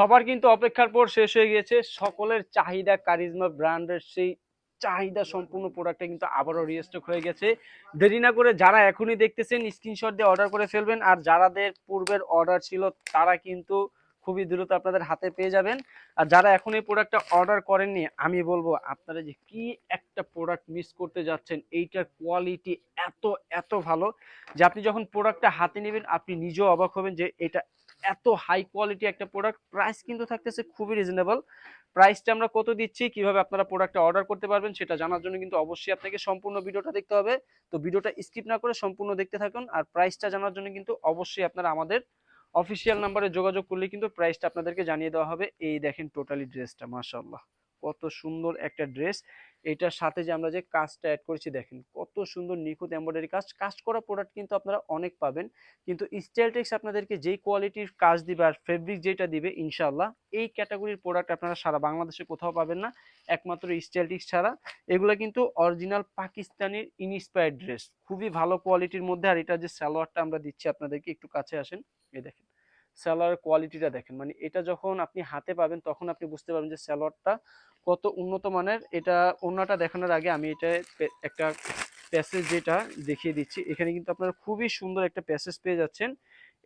সবার কিন্তু অপেক্ষার পর শেষ হয়ে গেছে। সকলের চাহিদা কারিজমা ব্র্যান্ডের সেই চাহিদা সম্পূর্ণ প্রোডাক্টটা কিন্তু আবারও রিস্টক হয়ে গেছে। দেরি না করে যারা এখনই দেখতেছেন স্ক্রিনশট দিয়ে অর্ডার করে ফেলবেন, আর যারাদের পূর্বের অর্ডার ছিল তারা কিন্তু খুবই দ্রুত আপনাদের হাতে পেয়ে যাবেন। আর যারা এখন এই প্রোডাক্টটা অর্ডার করেননি, আমি বলবো আপনারা যে কি একটা প্রোডাক্ট মিস করতে যাচ্ছেন। এইটার কোয়ালিটি এত এত ভালো যে আপনি যখন প্রোডাক্টটা হাতে নেবেন আপনি নিজেও অবাক হবেন যে এটা এত হাই কোয়ালিটি একটা প্রোডাক্ট। প্রাইস কিন্তু থাকতেছে খুবই রিজনেবল। প্রাইসটা আমরা কত দিচ্ছি, কিভাবে আপনারা প্রোডাক্টটা অর্ডার করতে পারবেন সেটা জানার জন্য কিন্তু অবশ্যই আপনাকে সম্পূর্ণ ভিডিওটা দেখতে হবে। তো ভিডিওটা স্কিপ না করে সম্পূর্ণ দেখতে থাকুন। আর প্রাইসটা জানার জন্য কিন্তু অবশ্যই আপনারা আমাদের অফিসিয়াল নাম্বারে যোগাযোগ করলে কিন্তু প্রাইসটা আপনাদেরকে জানিয়ে দেওয়া হবে। এই দেখেন টোটালি ড্রেসটা, মাশাআল্লাহ কত সুন্দর একটা ড্রেস। এটার সাথে যে আমরা যে কাজটা অ্যাড করেছি দেখেন কত সুন্দর নিখুঁত এমব্রয়ডারি কাজ। কাজ করা প্রোডাক্ট কিন্তু আপনারা অনেক পাবেন, কিন্তু স্টাইলটেক্স আপনাদেরকে যেই কোয়ালিটির কাজ দিবে আর ফেব্রিক যেটা দিবে ইনশাআল্লাহ এই ক্যাটাগরির প্রোডাক্ট আপনারা সারা বাংলাদেশে কোথাও পাবেন না, একমাত্র স্টাইলটেক্স ছাড়া। এগুলো কিন্তু অরিজিনাল পাকিস্তানের ইনস্পায়ার্ড ড্রেস, খুবই ভালো কোয়ালিটির মধ্যে। আর এটা যে সালোয়ারটা আমরা দিচ্ছি আপনাদেরকে, একটু কাছে আসেন, এই দেখেন সালোয়ার কোয়ালিটিটা দেখেন। মানে এটা যখন আপনি হাতে পাবেন তখন আপনি বুঝতে পারবেন যে সালোয়ারটা কত উন্নত মানের। এটা ওন্নাটা দেখানোর আগে আমি এটা একটা প্যাসেজ যেটা দেখিয়ে দিচ্ছি। এখানে কিন্তু আপনারা খুবই সুন্দর একটা প্যাসেজ পেয়ে যাচ্ছেন।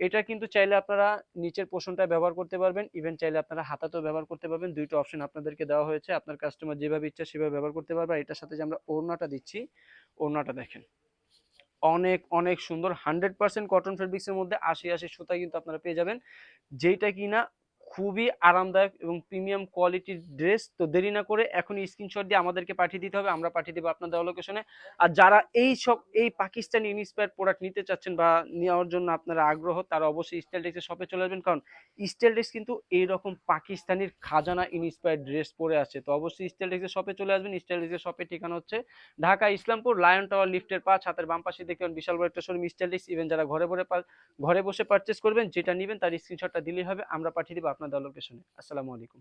এটা কিন্তু চাইলে আপনারা নিচের পোর্শনটা ব্যবহার করতে পারবেন, ইভেন চাইলে আপনারা হাতাতেও ব্যবহার করতে পারবেন। দুইটা অপশন আপনাদেরকে দেওয়া হয়েছে, আপনার কাস্টমার যেভাবে ইচ্ছা সেভাবে ব্যবহার করতে পারবে। আর এটার সাথে যে আমরা ওড়নাটা দিচ্ছি, ওড়নাটা দেখেন অনেক অনেক সুন্দর। 100% কটন ফেব্রিক্সের মধ্যে ৮০ সুতা কিন্তু আপনারা পেয়ে যাবেন, যেইটা কিনা খুবই আরামদায়ক এবং প্রিমিয়াম কোয়ালিটির ড্রেস। তো দেরি না করে এখনই স্ক্রিনশট দিয়ে আমাদেরকে পাঠিয়ে দিতে হবে, আমরা পাঠিয়ে দেবো আপনার দেওয়া লোকেশনে। আর যারা এই পাকিস্তানি ইন্সপায়ার্ড প্রোডাক্ট নিতে চাচ্ছেন বা নেওয়ার জন্য আপনারা আগ্রহ, তারা অবশ্যই স্টাইলটেক্সের শপে চলে আসবেন, কারণ স্টাইলটেক্স কিন্তু এইরকম পাকিস্তানির খাজানা ইন্সপায়ার্ড ড্রেস পরে আছে। তো অবশ্যই স্টাইলটেক্সের শপে চলে আসবেন। স্টাইলটেক্সের শপের ঠিকানা হচ্ছে ঢাকা ইসলামপুর লায়ন টাওয়ার লিফটের ৫, হাতের বাম পাশে দেখবেন বিশাল বড় একটা শোরুম স্টাইলটেক্স। ইভেন যারা ঘরে বসে পারচেস করবেন, যেটা নেবেন তার স্ক্রিনশটটা দিলেই হবে, আমরা পাঠিয়ে দেবো আপনার দেওয়া লোকেশনে। আসসালামু আলাইকুম।